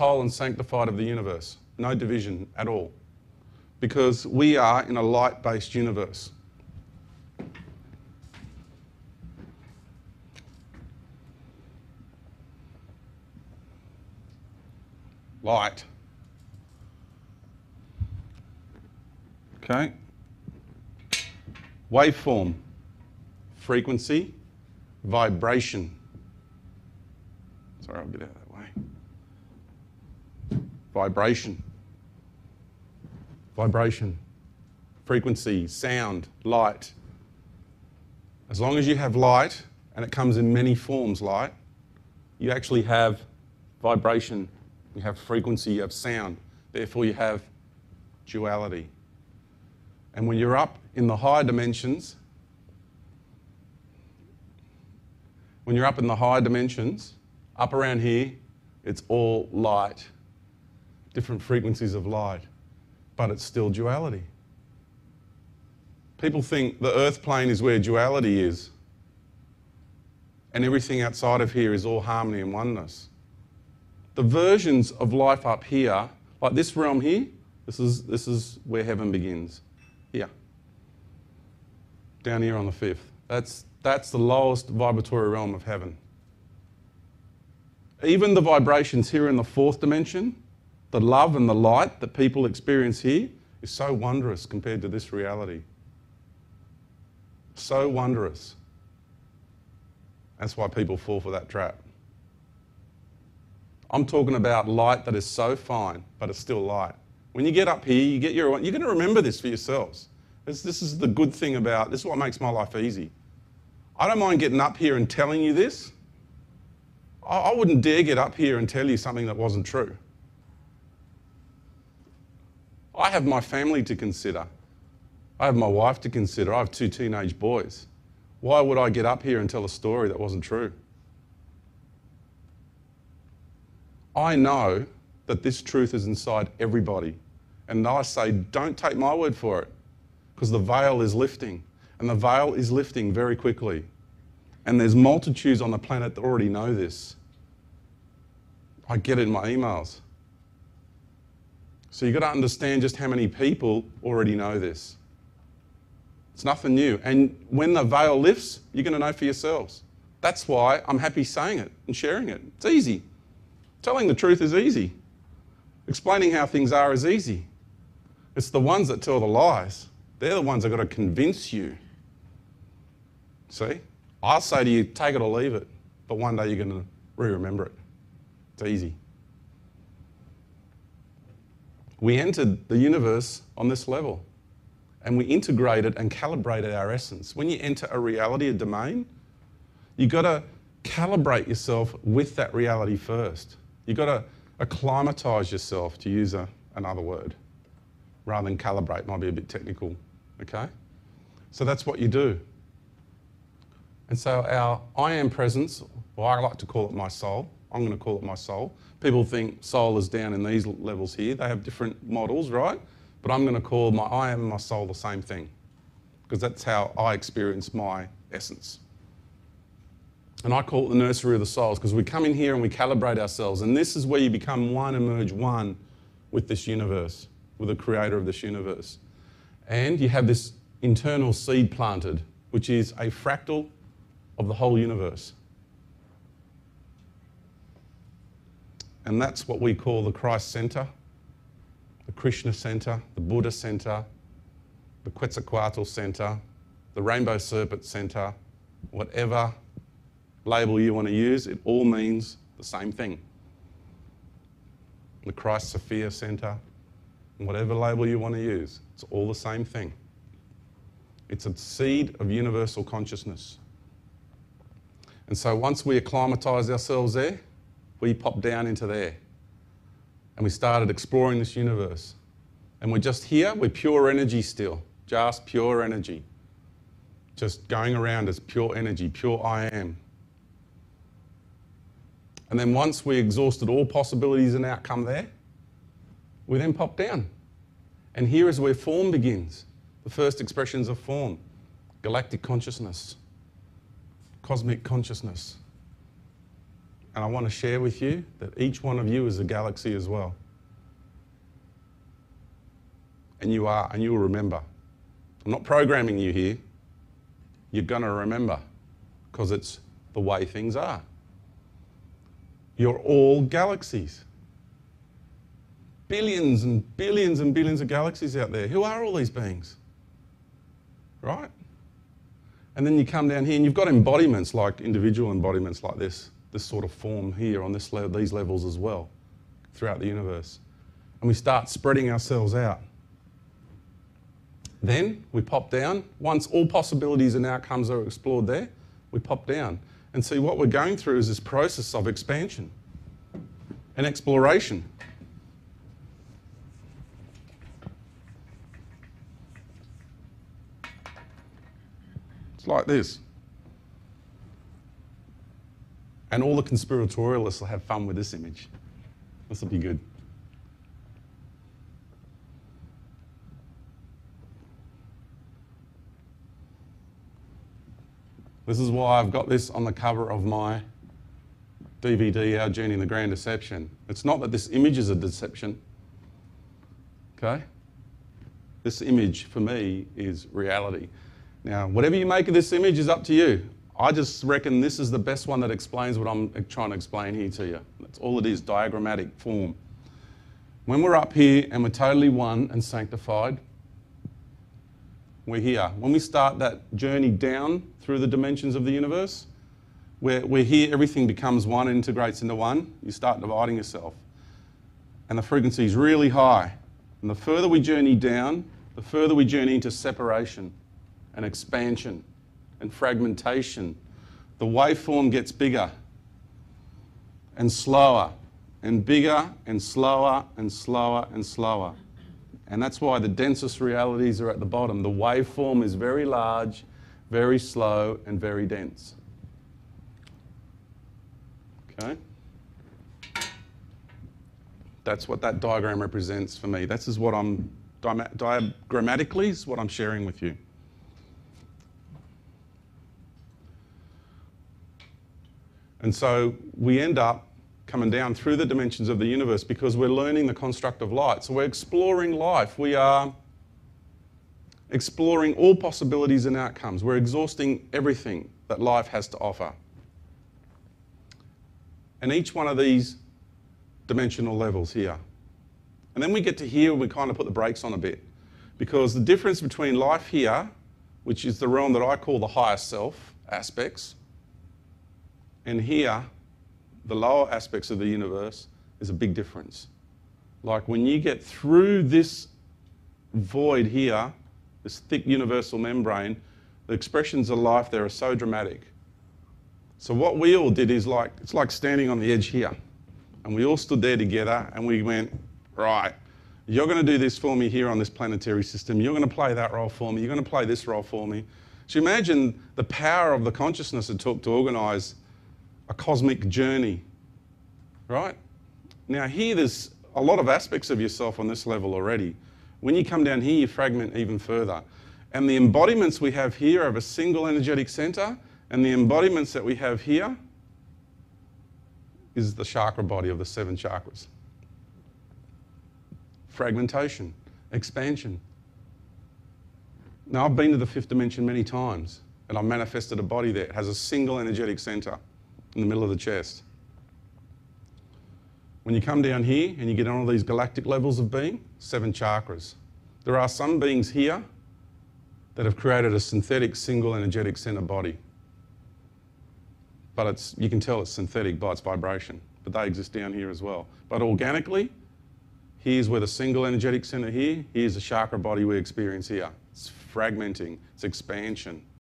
whole and sanctified of the universe. No division at all. Because we are in a light-based universe. Light. Okay. Waveform. Frequency. Vibration. Sorry, I'll get out of that way. Vibration. Vibration. Frequency. Sound. Light. As long as you have light, and it comes in many forms, light, you actually have vibration. You have frequency, you have sound. Therefore, you have duality. And when you're up in the higher dimensions, up around here, it's all light. Different frequencies of light. But it's still duality. People think the earth plane is where duality is. And everything outside of here is all harmony and oneness. The versions of life up here, like this realm here, this is where heaven begins. Here. Down here on the fifth. That's the lowest vibratory realm of heaven. Even the vibrations here in the fourth dimension, the love and the light that people experience here is so wondrous compared to this reality. So wondrous. That's why people fall for that trap. I'm talking about light that is so fine, but it's still light. When you get up here, you're going to remember this for yourselves. This is the good thing about, this is what makes my life easy. I don't mind getting up here and telling you this. I wouldn't dare get up here and tell you something that wasn't true. I have my family to consider. I have my wife to consider. I have 2 teenage boys. Why would I get up here and tell a story that wasn't true? I know that this truth is inside everybody. And I say, don't take my word for it, because the veil is lifting. And the veil is lifting very quickly. And there's multitudes on the planet that already know this. I get it in my emails. So you've got to understand just how many people already know this. It's nothing new. And when the veil lifts, you're going to know for yourselves. That's why I'm happy saying it and sharing it. It's easy. Telling the truth is easy. Explaining how things are is easy. It's the ones that tell the lies. They're the ones that have got to convince you. See? I'll say to you, take it or leave it. But one day you're going to re-remember it. It's easy. We entered the universe on this level. And we integrated and calibrated our essence. When you enter a reality, a domain, you've got to calibrate yourself with that reality first. You've got to acclimatise yourself, to use another word, rather than calibrate. Might be a bit technical, okay? So that's what you do. And so our I am presence, or I like to call it my soul. I'm going to call it my soul. People think soul is down in these levels here. They have different models, right? But I'm going to call my I am and my soul the same thing, because that's how I experience my essence. And I call it the nursery of the souls, because we come in here and we calibrate ourselves. And this is where you become one and merge one with this universe, with the creator of this universe. And you have this internal seed planted, which is a fractal of the whole universe. And that's what we call the Christ Center, the Krishna Center, the Buddha Center, the Quetzalcoatl Center, the Rainbow Serpent Center, whatever label you want to use, it all means the same thing. The Christ Sophia Center, whatever label you want to use, it's all the same thing. It's a seed of universal consciousness. And so once we acclimatise ourselves there, we pop down into there. And we started exploring this universe. And we're just here, we're pure energy still, just pure energy. Just going around as pure energy, pure I am. And then once we exhausted all possibilities and outcome there, we then pop down. And here is where form begins. The first expressions of form. Galactic consciousness. Cosmic consciousness. And I want to share with you that each one of you is a galaxy as well. And you are, and you will remember. I'm not programming you here. You're going to remember, because it's the way things are. You're all galaxies. Billions and billions and billions of galaxies out there. Who are all these beings? Right? And then you come down here and you've got embodiments, like individual embodiments like this sort of form here on these levels as well, throughout the universe. And we start spreading ourselves out. Then we pop down. Once all possibilities and outcomes are explored there, we pop down. And see, what we're going through is this process of expansion and exploration. It's like this. And all the conspiratorialists will have fun with this image. This will be good. This is why I've got this on the cover of my DvD, Our Journey in the Grand Deception. It's not that this image is a deception, okay? This image, for me, is reality. Now, whatever you make of this image is up to you. I just reckon this is the best one that explains what I'm trying to explain here to you. That's all it is, diagrammatic form. When we're up here and we're totally one and sanctified, we're here. When we start that journey down through the dimensions of the universe, we're here, everything becomes one, integrates into one. You start dividing yourself. And the frequency is really high. And the further we journey down, the further we journey into separation and expansion and fragmentation. The waveform gets bigger and slower and bigger and slower and slower and slower. And that's why the densest realities are at the bottom. The waveform is very large, very slow, and very dense. Okay? That's what that diagram represents for me. This is what I'm, diagrammatically, is what I'm sharing with you. And so we end up coming down through the dimensions of the universe because we're learning the construct of light. So we're exploring life. We are exploring all possibilities and outcomes. We're exhausting everything that life has to offer. And each one of these dimensional levels here. And then we get to here and we kind of put the brakes on a bit. Because the difference between life here, which is the realm that I call the higher self aspects, and here, the lower aspects of the universe, is a big difference. Like when you get through this void here, this thick universal membrane, the expressions of life there are so dramatic. So what we all did is it's like standing on the edge here. And we all stood there together and we went, right, you're going to do this for me here on this planetary system. You're going to play that role for me. You're going to play this role for me. So imagine the power of the consciousness it took to organise a cosmic journey, right? Now here there's a lot of aspects of yourself on this level already. When you come down here, you fragment even further. And the embodiments we have here have a single energetic centre, and the embodiments that we have here is the chakra body of the 7 chakras. Fragmentation, expansion. Now I've been to the 5th dimension many times, and I've manifested a body there. It has a single energetic centre in the middle of the chest. When you come down here and you get on all these galactic levels of being, 7 chakras. There are some beings here that have created a synthetic single energetic centre body. But you can tell it's synthetic by its vibration, but they exist down here as well. But organically, here's where the single energetic centre here's the chakra body we experience here. It's fragmenting, it's expansion.